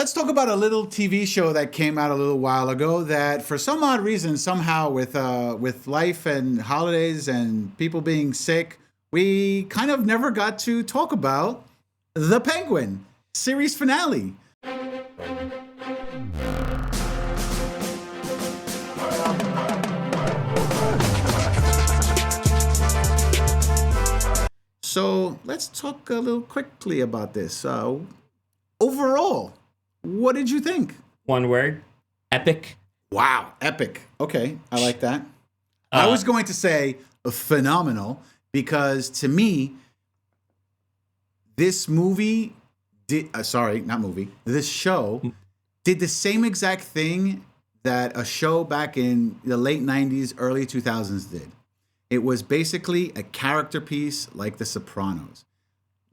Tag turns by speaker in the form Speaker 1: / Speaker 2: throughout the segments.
Speaker 1: let's talk about a little TV show that came out a little while ago that, for some odd reason, somehow with life and holidays and people being sick, we kind of never got to talk about The Penguin series finale. So let's talk a little quickly about this. Overall, what did you think?
Speaker 2: One word, epic.
Speaker 1: Wow, epic. Okay, I like that. I was going to say phenomenal because to me, this movie did, this show did the same exact thing that a show back in the late 90s, early 2000s did. It was basically a character piece like The Sopranos.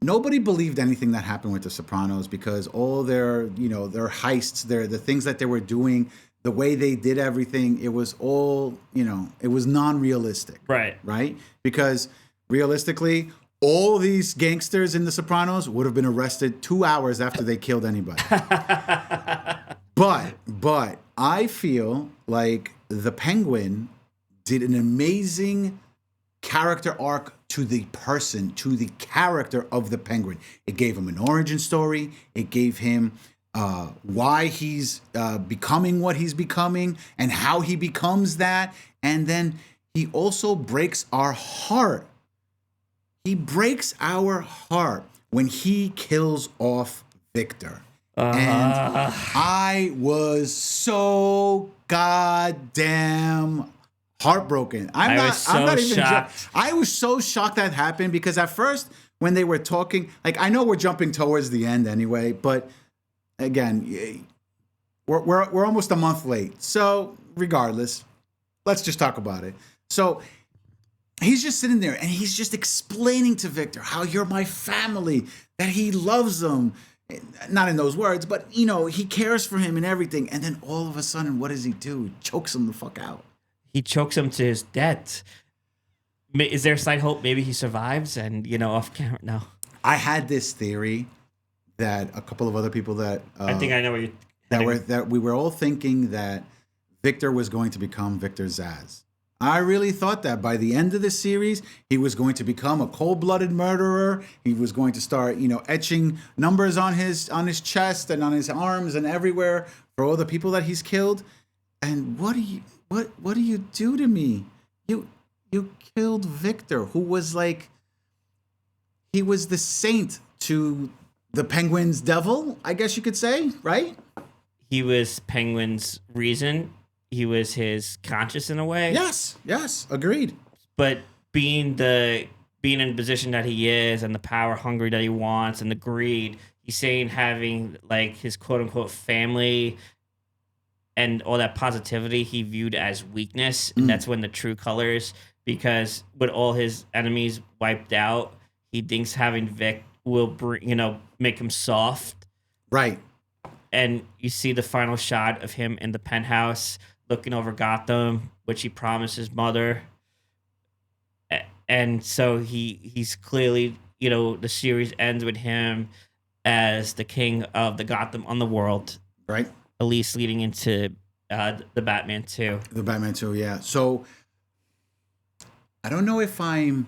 Speaker 1: Nobody believed anything that happened with The Sopranos because all their heists, the things that they were doing, the way they did everything, it was all, it was non-realistic. Right? Because realistically, all these gangsters in The Sopranos would have been arrested 2 hours after they killed anybody. But I feel like The Penguin did an amazing character arc to the person, to the character of the Penguin. It gave him an origin story. It gave him why he's becoming what he's becoming and how he becomes that. And then he also breaks our heart. He breaks our heart when he kills off Victor. And I was so goddamn heartbroken. I'm not even shocked. I was so shocked that happened because at first when they were talking, like, I know we're jumping towards the end anyway, but again, we're almost a month late. So regardless, let's just talk about it. So he's just sitting there and he's just explaining to Victor how you're my family, that he loves them. Not in those words, but he cares for him and everything. And then all of a sudden, what does he do? He chokes him the fuck out.
Speaker 2: He chokes him to his death. Is there a slight hope maybe he survives and, off camera? No.
Speaker 1: I had this theory that a couple of other people that
Speaker 2: I think I know what you
Speaker 1: that we were all thinking that Victor was going to become Victor Zsasz. I really thought that by the end of the series, he was going to become a cold-blooded murderer. He was going to start, etching numbers on his chest and on his arms and everywhere for all the people that he's killed. And what do you do to me? You killed Victor, who was he was the saint to the Penguin's devil, I guess you could say, right?
Speaker 2: He was Penguin's reason. He was his conscience in a way.
Speaker 1: Yes, agreed.
Speaker 2: But being in the position that he is and the power hungry that he wants and the greed, he's saying having his quote unquote family and all that positivity he viewed as weakness. And that's when the true colors, because with all his enemies wiped out, he thinks having Vic will make him soft.
Speaker 1: Right.
Speaker 2: And you see the final shot of him in the penthouse looking over Gotham, which he promised his mother. And so he's clearly, the series ends with him as the king of the Gotham underworld.
Speaker 1: Right.
Speaker 2: At least leading into the Batman 2.
Speaker 1: The Batman 2, yeah. So I don't know if I'm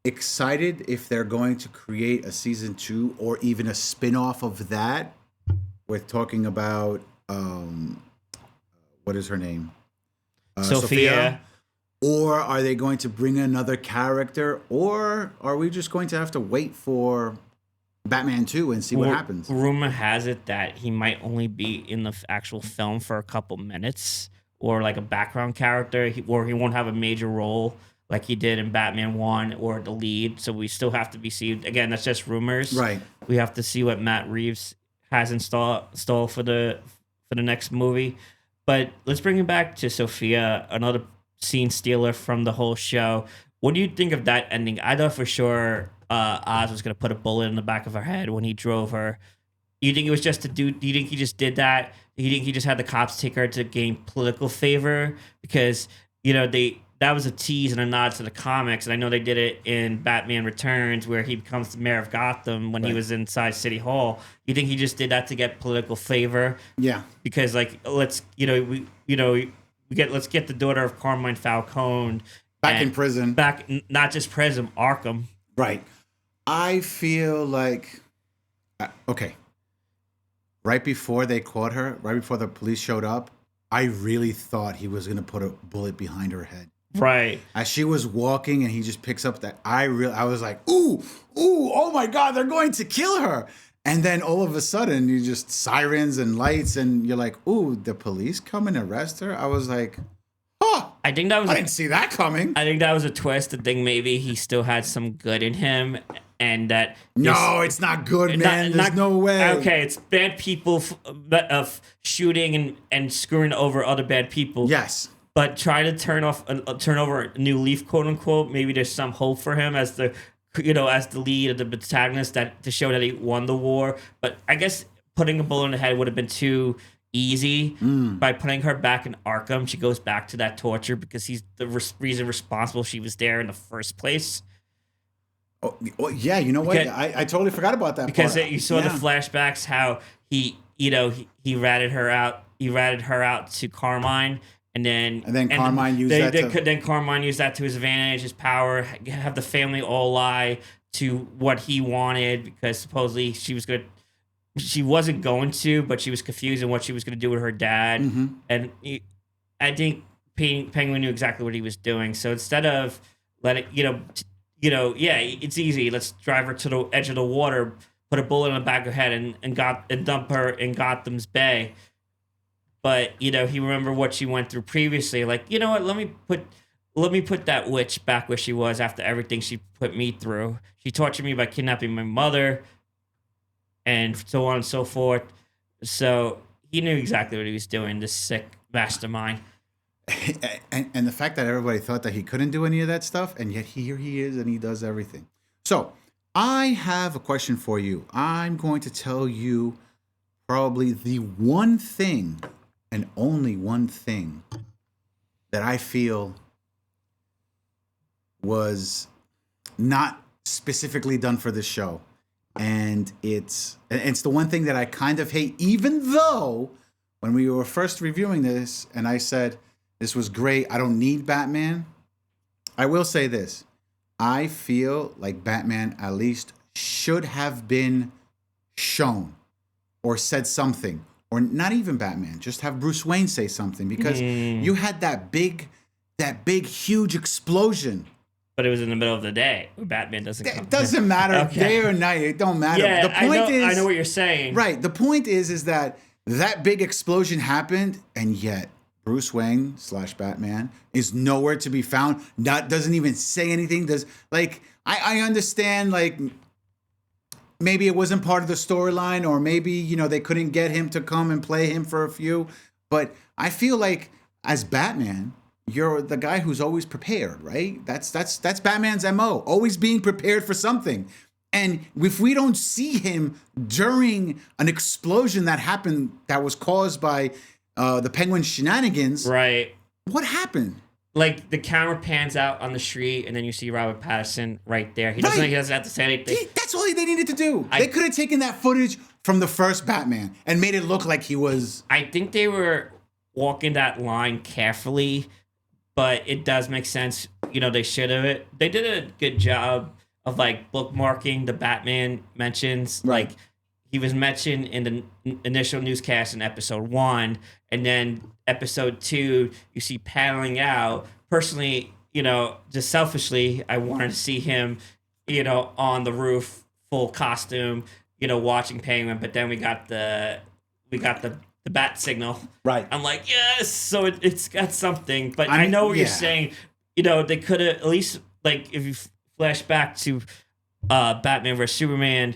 Speaker 1: excited if they're going to create a season 2 or even a spin-off of that. We're talking about what is her name?
Speaker 2: Sophia.
Speaker 1: Or are they going to bring another character? Or are we just going to have to wait for Batman 2 and see what happens?
Speaker 2: Rumor has it that he might only be in the actual film for a couple minutes, or like a background character, or he won't have a major role like he did in Batman 1 or the lead. So we still have to be seen. Again, that's just rumors.
Speaker 1: Right.
Speaker 2: We have to see what Matt Reeves has in store for the next movie. But let's bring it back to Sophia, another scene stealer from the whole show. What do you think of that ending? I thought for sure Oz was going to put a bullet in the back of her head when he drove her. You think it was just do you think he just did that? Do you think he just had the cops take her to gain political favor? Because, that was a tease and a nod to the comics, and I know they did it in Batman Returns, where he becomes the mayor of Gotham when he was inside City Hall. You think he just did that to get political favor?
Speaker 1: Yeah.
Speaker 2: Because let's get the daughter of Carmine Falcone
Speaker 1: Back in prison.
Speaker 2: Not just prison, Arkham.
Speaker 1: Right. I feel like, okay. Right before they caught her, right before the police showed up, I really thought he was going to put a bullet behind her head.
Speaker 2: Right.
Speaker 1: As she was walking and he just picks up that, I was like, ooh, oh my God, they're going to kill her. And then all of a sudden, you just sirens and lights, and you're like, ooh, the police come and arrest her? I was like, oh,
Speaker 2: I didn't
Speaker 1: see that coming.
Speaker 2: I think that was a twist. I think maybe he still had some good in him, and that
Speaker 1: no, it's not good, man. There's no way.
Speaker 2: Okay, it's bad people of shooting and screwing over other bad people.
Speaker 1: Yes,
Speaker 2: but try to turn over a new leaf, quote unquote. Maybe there's some hope for him as the lead of the protagonist, that to show that he won the war. But I guess putting a bullet in the head would have been too easy. By putting her back in Arkham, she goes back to that torture because he's the reason responsible she was there in the first place.
Speaker 1: Oh yeah, you know what? I totally forgot about that
Speaker 2: because
Speaker 1: part.
Speaker 2: You saw the flashbacks how he ratted her out. He ratted her out to Carmine. And then Carmine used that to his advantage, his power, have the family all lie to what he wanted, because supposedly she wasn't going to, but she was confused in what she was going to do with her dad.
Speaker 1: Mm-hmm.
Speaker 2: And I think Penguin knew exactly what he was doing. So instead of it's easy. Let's drive her to the edge of the water, put a bullet in the back of her head, and dump her in Gotham's Bay. But he remembered what she went through previously. Like, you know what? Let me put that witch back where she was after everything she put me through. She tortured me by kidnapping my mother, and so on and so forth. So he knew exactly what he was doing. This sick mastermind.
Speaker 1: And the fact that everybody thought that he couldn't do any of that stuff, and yet here he is, and he does everything. So I have a question for you. I'm going to tell you probably the one thing, and only one thing, that I feel was not specifically done for this show. And it's the one thing that I kind of hate, even though when we were first reviewing this and I said, this was great, I don't need Batman. I will say this. I feel like Batman at least should have been shown or said something. Or not even Batman, just have Bruce Wayne say something, because you had that big, huge explosion.
Speaker 2: But it was in the middle of the day. Batman doesn't come.
Speaker 1: It doesn't matter, day or night. It don't matter.
Speaker 2: Yeah,
Speaker 1: the point
Speaker 2: I know what you're saying.
Speaker 1: Right. The point is that big explosion happened, and yet Bruce Wayne / Batman is nowhere to be found. Doesn't even say anything. I understand, like, maybe it wasn't part of the storyline, or maybe, they couldn't get him to come and play him for a few. But I feel like as Batman, you're the guy who's always prepared, right? That's Batman's MO, always being prepared for something. And if we don't see him during an explosion that happened that was caused by the Penguin shenanigans,
Speaker 2: right?
Speaker 1: What happened?
Speaker 2: Like, the camera pans out on the street, and then you see Robert Pattinson right there. He doesn't have to say anything.
Speaker 1: That's all they needed to do. They could have taken that footage from the first Batman and made it look like he was.
Speaker 2: I think they were walking that line carefully, but it does make sense. They should have. They did a good job of, like, bookmarking the Batman mentions.
Speaker 1: Right.
Speaker 2: Like, he was mentioned in the initial newscast in episode 1, and then episode 2, you see paddling out. Personally, just selfishly, I wanted to see him, on the roof, full costume, watching Penguin. But then we got the bat signal.
Speaker 1: Right.
Speaker 2: I'm like, yes. So it's got something. But I know what you're saying. They could have at least, like, if you flash back to Batman vs Superman,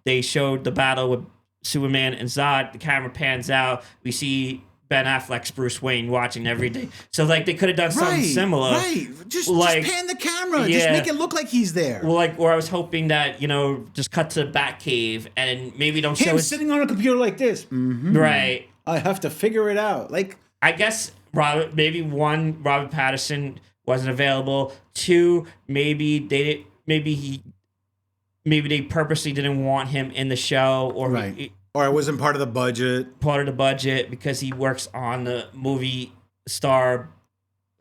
Speaker 2: they showed the battle with Superman and Zod. The camera pans out. We see Ben Affleck's Bruce Wayne watching every day. So, like, they could have done something similar.
Speaker 1: Right. Just pan the camera. Yeah. Just make it look like he's there.
Speaker 2: Well, or I was hoping that, just cut to the Batcave and maybe don't show
Speaker 1: him sitting on a computer like this. Mm-hmm.
Speaker 2: Right.
Speaker 1: I have to figure it out. Like,
Speaker 2: I guess maybe one, Robert Pattinson wasn't available. Two, maybe they purposely didn't want him in the show, or
Speaker 1: Right. Or it wasn't part of the budget.
Speaker 2: part of the budget because he works on the movie star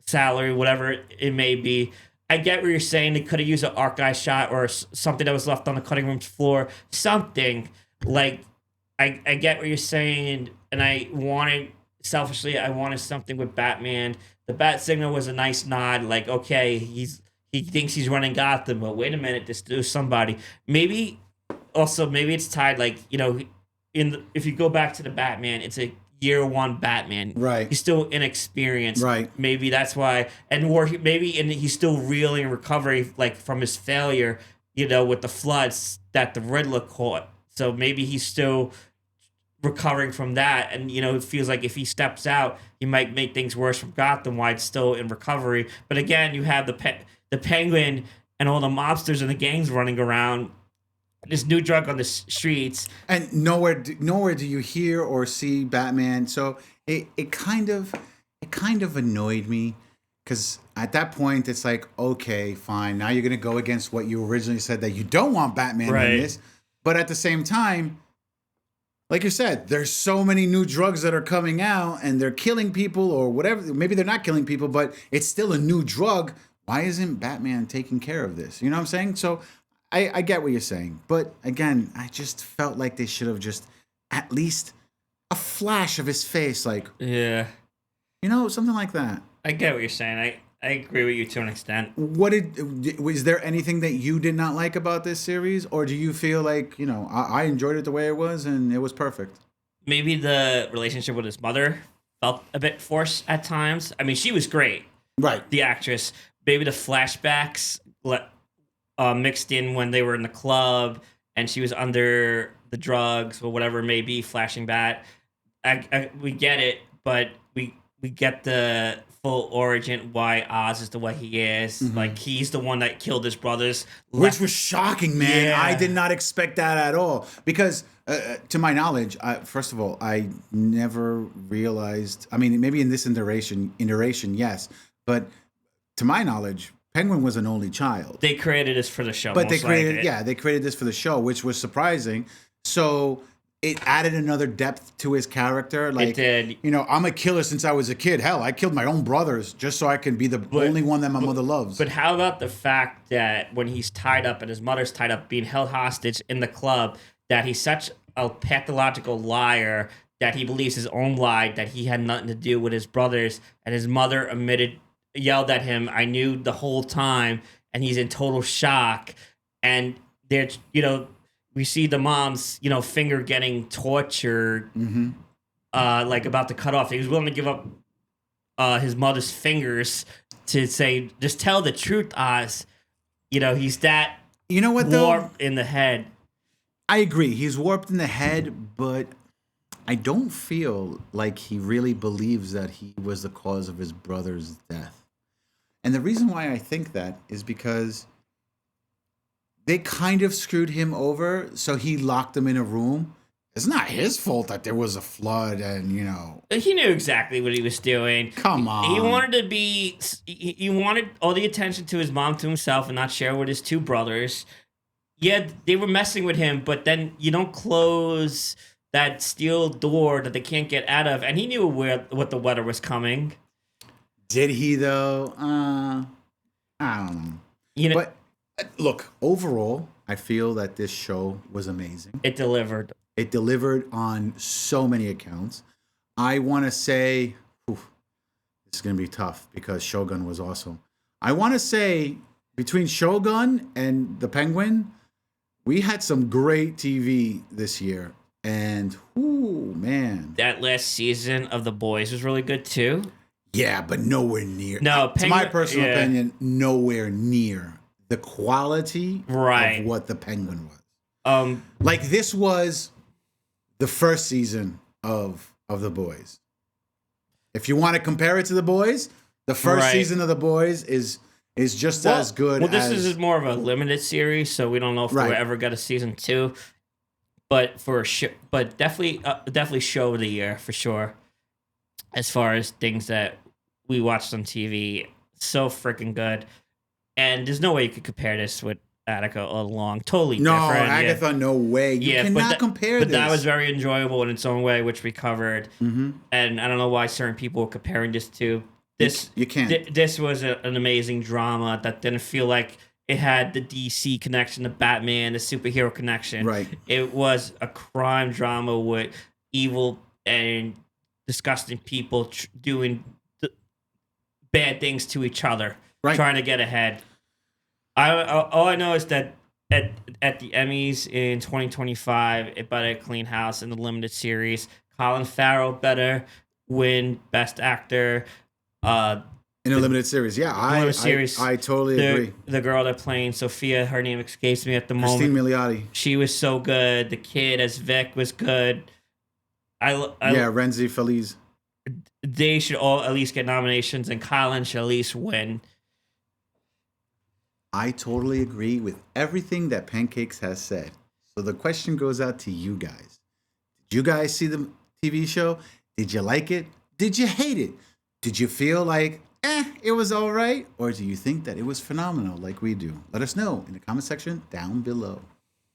Speaker 2: salary, whatever it may be. I get what you're saying. They could have used an archive shot or something that was left on the cutting room floor. Something like I get what you're saying, and I wanted something with Batman. The bat signal was a nice nod, like okay, he thinks he's running Gotham, but wait a minute, there's somebody. Maybe maybe it's tied, like if you go back to the Batman, it's a year one Batman.
Speaker 1: Right.
Speaker 2: He's still inexperienced.
Speaker 1: Right.
Speaker 2: Maybe that's why, and he's still reeling and recovering, like from his failure, with the floods that the Riddler caught. So maybe he's still recovering from that, and it feels like if he steps out, he might make things worse from Gotham while it's still in recovery. But again, you have the Penguin and all the mobsters and the gangs running around. This new drug on the streets,
Speaker 1: and nowhere do you hear or see Batman. So it kind of annoyed me, because at that point it's like, okay, fine, now you're gonna go against what you originally said, that you don't want Batman in this. But at the same time, like you said, there's so many new drugs that are coming out and they're killing people or whatever. Maybe they're not killing people, but it's still a new drug. Why isn't Batman taking care of this? You know what I'm saying? So I get what you're saying. But again, I just felt like they should have just at least a flash of his face, like,
Speaker 2: yeah,
Speaker 1: something like that.
Speaker 2: I get what you're saying. I agree with you to an extent.
Speaker 1: Was there anything that you did not like about this series, or do you feel like, I enjoyed it the way it was and it was perfect?
Speaker 2: Maybe the relationship with his mother felt a bit forced at times. I mean, she was great,
Speaker 1: right?
Speaker 2: The actress. Maybe the flashbacks mixed in when they were in the club and she was under the drugs or whatever it may be, flashing back. We get it, but we get the full origin why Oz is the way he is. Mm-hmm. Like, he's the one that killed his brothers.
Speaker 1: Which was shocking, man.
Speaker 2: Yeah.
Speaker 1: I did not expect that at all. Because, to my knowledge, first of all, I never realized... I mean, maybe in this iteration, yes. But to my knowledge, Penguin was an only child.
Speaker 2: They created this for the show.
Speaker 1: But they created this for the show, which was surprising. So... it added another depth to his character. Like,
Speaker 2: it did.
Speaker 1: I'm a killer since I was a kid. Hell, I killed my own brothers just so I can be the only one that my mother loves.
Speaker 2: But how about the fact that when he's tied up and his mother's tied up, being held hostage in the club, that he's such a pathological liar that he believes his own lie, that he had nothing to do with his brothers, and his mother yelled at him, "I knew the whole time," and he's in total shock. And they're, we see the mom's, finger getting tortured,
Speaker 1: mm-hmm.
Speaker 2: Like about to cut off. He was willing to give up his mother's fingers to say, just tell the truth, Oz. He's that warped in the head.
Speaker 1: I agree. He's warped in the head, but I don't feel like he really believes that he was the cause of his brother's death. And the reason why I think that is because they kind of screwed him over, so he locked him in a room. It's not his fault that there was a flood and,
Speaker 2: He knew exactly what he was doing.
Speaker 1: Come on.
Speaker 2: He wanted he wanted all the attention to his mom, to himself, and not share with his two brothers. Yeah, they were messing with him, but then you don't close that steel door that they can't get out of. And he knew what the weather was coming.
Speaker 1: Did he, though? I don't know. But... look, overall, I feel that this show was amazing.
Speaker 2: It delivered.
Speaker 1: It delivered on so many accounts. I want to say, this is going to be tough because Shogun was awesome. I want to say between Shogun and The Penguin, we had some great TV this year. And, man.
Speaker 2: That last season of The Boys was really good, too.
Speaker 1: Yeah, but nowhere near.
Speaker 2: No,
Speaker 1: to my personal opinion, nowhere near the quality of what The Penguin was. Like, this was the first season of The Boys. If you want to compare it to The Boys, the first season of The Boys is just as good.
Speaker 2: Well, this is more of a limited series, so we don't know if we'll ever get a season 2. But definitely show of the year for sure. as far as things that we watched on TV. So freaking good. And there's no way you could compare this with Attica all along. Totally
Speaker 1: No,
Speaker 2: different. Yeah.
Speaker 1: Agatha, no way. You
Speaker 2: Yeah,
Speaker 1: cannot compare
Speaker 2: but
Speaker 1: this.
Speaker 2: that was very enjoyable in its own way, which we covered.
Speaker 1: Mm-hmm.
Speaker 2: And I don't know why certain people were comparing this to this.
Speaker 1: You can't.
Speaker 2: This was an amazing drama that didn't feel like it had the DC connection, the Batman, the superhero connection.
Speaker 1: Right.
Speaker 2: It was a crime drama with evil and disgusting people doing bad things to each other,
Speaker 1: Right.
Speaker 2: trying to get ahead. All I know is that at the Emmys in 2025, it better clean house in the limited series. Colin Farrell better win Best Actor.
Speaker 1: In a limited series, yeah, I totally agree.
Speaker 2: The girl that playing Sophia, her name escapes me at the
Speaker 1: Christine
Speaker 2: moment.
Speaker 1: Milioti.
Speaker 2: She was so good. The kid as Vic was good.
Speaker 1: Renzi Feliz.
Speaker 2: They should all at least get nominations, and Colin should at least win.
Speaker 1: I totally agree with everything that Pancakes has said. So the question goes out to you guys. Did you guys see the TV show? Did you like it? Did you hate it? Did you feel like, it was all right? Or do you think that it was phenomenal like we do? Let us know in the comment section down below.